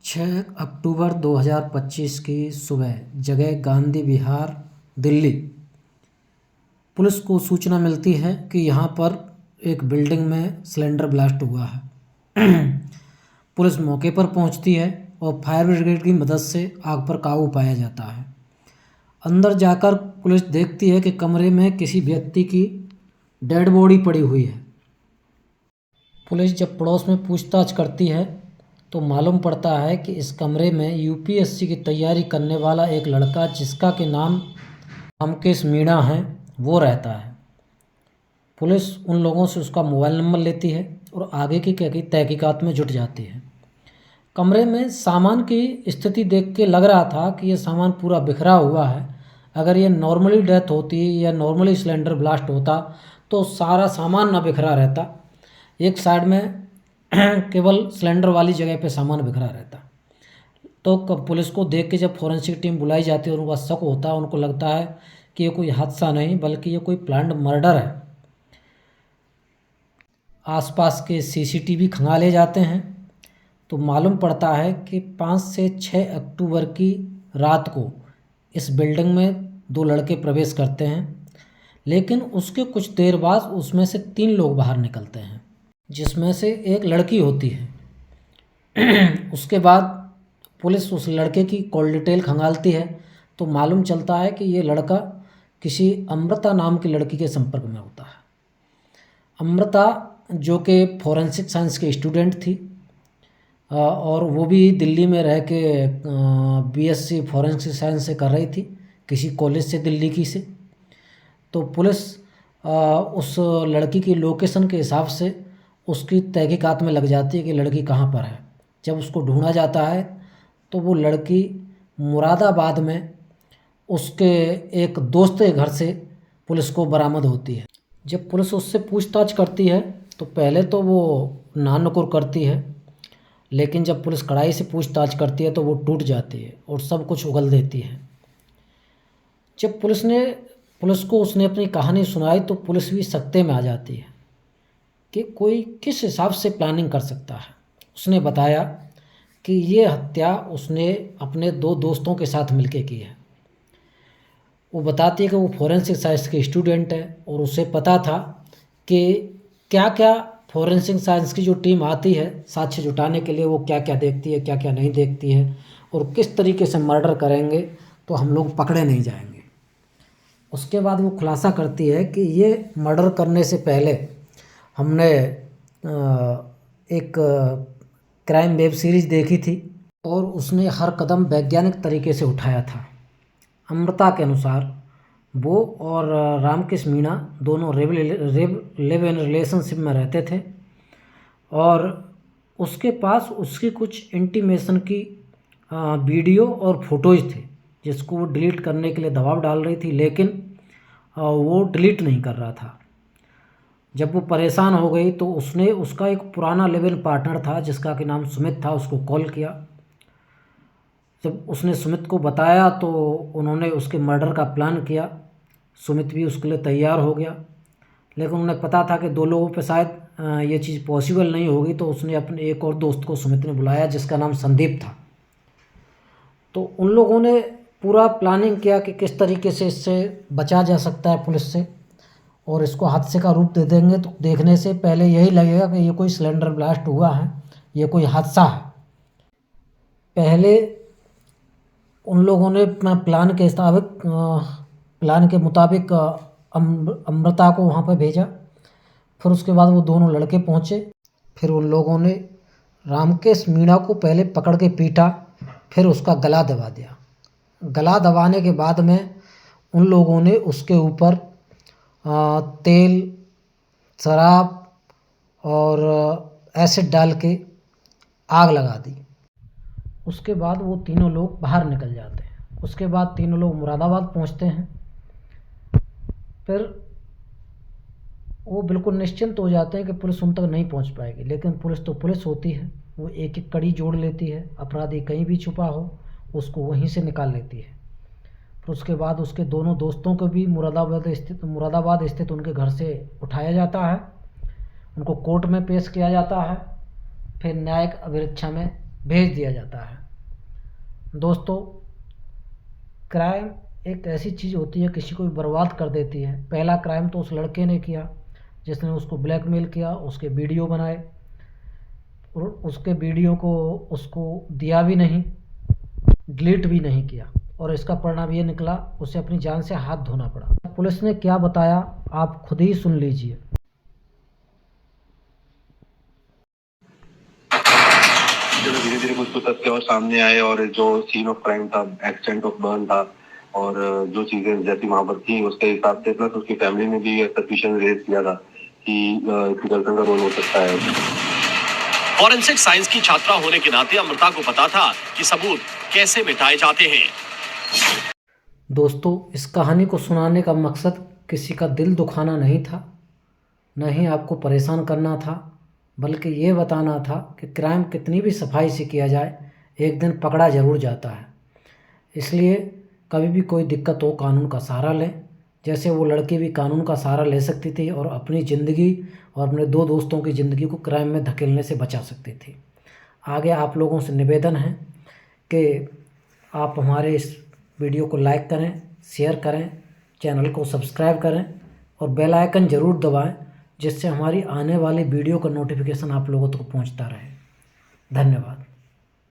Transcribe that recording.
6 अक्टूबर 2025 की सुबह, जगह गांधी विहार, दिल्ली। पुलिस को सूचना मिलती है कि यहाँ पर एक बिल्डिंग में सिलेंडर ब्लास्ट हुआ है। पुलिस मौके पर पहुँचती है और फायर ब्रिगेड की मदद से आग पर काबू पाया जाता है। अंदर जाकर पुलिस देखती है कि कमरे में किसी व्यक्ति की डेड बॉडी पड़ी हुई है। पुलिस जब पड़ोस में पूछताछ करती है तो मालूम पड़ता है कि इस कमरे में यूपीएससी की तैयारी करने वाला एक लड़का, जिसका के नाम रामकेश मीणा है, वो रहता है। पुलिस उन लोगों से उसका मोबाइल नंबर लेती है और आगे की तहकीकात में जुट जाती है। कमरे में सामान की स्थिति देख के लग रहा था कि ये सामान पूरा बिखरा हुआ है। अगर ये नॉर्मली डेथ होती या नॉर्मली सिलेंडर ब्लास्ट होता तो सारा सामान ना बिखरा रहता, एक साइड में केवल सिलेंडर वाली जगह पे सामान बिखरा रहता। तो पुलिस को देख के जब फॉरेंसिक टीम बुलाई जाती है और उनका शक होता है, उनको लगता है कि ये कोई हादसा नहीं बल्कि ये कोई प्लान्ड मर्डर है। आसपास के सीसीटीवी खंगाले जाते हैं तो मालूम पड़ता है कि 5 से 6 अक्टूबर की रात को इस बिल्डिंग में 2 लड़के प्रवेश करते हैं, लेकिन उसके कुछ देर बाद उसमें से 3 लोग बाहर निकलते हैं, जिसमें से एक लड़की होती है। उसके बाद पुलिस उस लड़के की कॉल डिटेल खंगालती है तो मालूम चलता है कि ये लड़का किसी अमृता नाम की लड़की के संपर्क में होता है। अमृता जो कि फॉरेंसिक साइंस के स्टूडेंट थी और वो भी दिल्ली में रह के बीएससी फॉरेंसिक साइंस से कर रही थी, किसी कॉलेज से दिल्ली की से। तो पुलिस उस लड़की की लोकेशन के हिसाब से उसकी तहकीकात में लग जाती है कि लड़की कहाँ पर है। जब उसको ढूंढा जाता है तो वो लड़की मुरादाबाद में उसके एक दोस्त के घर से पुलिस को बरामद होती है। जब पुलिस उससे पूछताछ करती है तो पहले तो वो नानुकुर करती है, लेकिन जब पुलिस कड़ाई से पूछताछ करती है तो वो टूट जाती है और सब कुछ उगल देती है। जब पुलिस को उसने अपनी कहानी सुनाई तो पुलिस भी सकते में आ जाती है कि कोई किस हिसाब से प्लानिंग कर सकता है। उसने बताया कि ये हत्या उसने अपने 2 दोस्तों के साथ मिलके की है। वो बताती है कि वो फॉरेंसिक साइंस के स्टूडेंट है और उसे पता था कि क्या क्या फॉरेंसिक साइंस की जो टीम आती है साक्ष्य जुटाने के लिए, वो क्या क्या देखती है, क्या क्या नहीं देखती है और किस तरीके से मर्डर करेंगे तो हम लोग पकड़े नहीं जाएंगे। उसके बाद वो खुलासा करती है कि ये मर्डर करने से पहले हमने एक क्राइम वेब सीरीज़ देखी थी और उसने हर कदम वैज्ञानिक तरीके से उठाया था। अमृता के अनुसार वो और रामकेश मीणा दोनों लिव इन रिलेशनशिप में रहते थे और उसके पास उसकी कुछ इंटीमेशन की वीडियो और फोटोज थे, जिसको वो डिलीट करने के लिए दबाव डाल रही थी, लेकिन वो डिलीट नहीं कर रहा था। जब वो परेशान हो गई तो उसने उसका एक पुराना लिव इन पार्टनर था जिसका कि नाम सुमित था, उसको कॉल किया। जब उसने सुमित को बताया तो उन्होंने उसके मर्डर का प्लान किया। सुमित भी उसके लिए तैयार हो गया, लेकिन उन्हें पता था कि 2 लोगों पे शायद ये चीज़ पॉसिबल नहीं होगी, तो उसने अपने एक और दोस्त को सुमित ने बुलाया जिसका नाम संदीप था। तो उन लोगों ने पूरा प्लानिंग किया कि किस तरीके से इससे बचा जा सकता है पुलिस से, और इसको हादसे का रूप दे देंगे तो देखने से पहले यही लगेगा कि ये कोई सिलेंडर ब्लास्ट हुआ है, ये कोई हादसा है। पहले उन लोगों ने प्लान के मुताबिक अमृता को वहाँ पर भेजा। फिर उसके बाद वो दोनों लड़के पहुँचे। फिर उन लोगों ने रामकेश मीणा को पहले पकड़ के पीटा, फिर उसका गला दबा दिया। गला दबाने के बाद में उन लोगों ने उसके ऊपर तेल, शराब और एसिड डाल के आग लगा दी। उसके बाद वो तीनों लोग बाहर निकल जाते हैं। उसके बाद तीनों लोग मुरादाबाद पहुंचते हैं। फिर वो बिल्कुल निश्चिंत हो जाते हैं कि पुलिस उन तक नहीं पहुंच पाएगी, लेकिन पुलिस तो पुलिस होती है, वो एक एक कड़ी जोड़ लेती है। अपराधी कहीं भी छुपा हो उसको वहीं से निकाल लेती है। फिर उसके बाद उसके दोनों दोस्तों को भी मुरादाबाद स्थित उनके घर से उठाया जाता है, उनको कोर्ट में पेश किया जाता है। फिर न्यायिक अभिरक्षा में भेज दिया जाता है। दोस्तों, क्राइम एक ऐसी चीज़ होती है, किसी को भी बर्बाद कर देती है। पहला क्राइम तो उस लड़के ने किया जिसने उसको ब्लैकमेल किया, उसके वीडियो बनाए और उसके वीडियो को उसको दिया भी नहीं, डिलीट भी नहीं किया, और इसका परिणाम ये निकला, उसे अपनी जान से हाथ धोना पड़ा। पुलिस ने क्या बताया आप खुद ही सुन लीजिए। जब धीरे धीरे कुछ तथ्य और सामने आए और जो सीन ऑफ क्राइम था, एक्सीडेंट ऑफ बर्न था, और जो चीजें जैसी वहां पर थी उसके हिसाब से प्लस उसकी फैमिली ने भी सस्पिशन रेज किया था कि इसकी गर्लफ्रेंड का रोल हो सकता है। फॉरेंसिक साइंस की छात्रा होने के नाते अमृता को पता था कि सबूत कैसे मिटाए जाते हैं। दोस्तों, इस कहानी को सुनाने का मकसद किसी का दिल दुखाना नहीं था, न ही आपको परेशान करना था, बल्कि ये बताना था कि क्राइम कितनी भी सफाई से किया जाए, एक दिन पकड़ा ज़रूर जाता है। इसलिए कभी भी कोई दिक्कत हो, कानून का सहारा लें। जैसे वो लड़की भी कानून का सहारा ले सकती थी और अपनी ज़िंदगी और अपने 2 दोस्तों की ज़िंदगी को क्राइम में धकेलने से बचा सकती थी। आगे आप लोगों से निवेदन है कि आप हमारे इस वीडियो को लाइक करें, शेयर करें, चैनल को सब्सक्राइब करें और बेल आइकन ज़रूर दबाएं, जिससे हमारी आने वाली वीडियो का नोटिफिकेशन आप लोगों तक पहुंचता रहे। धन्यवाद।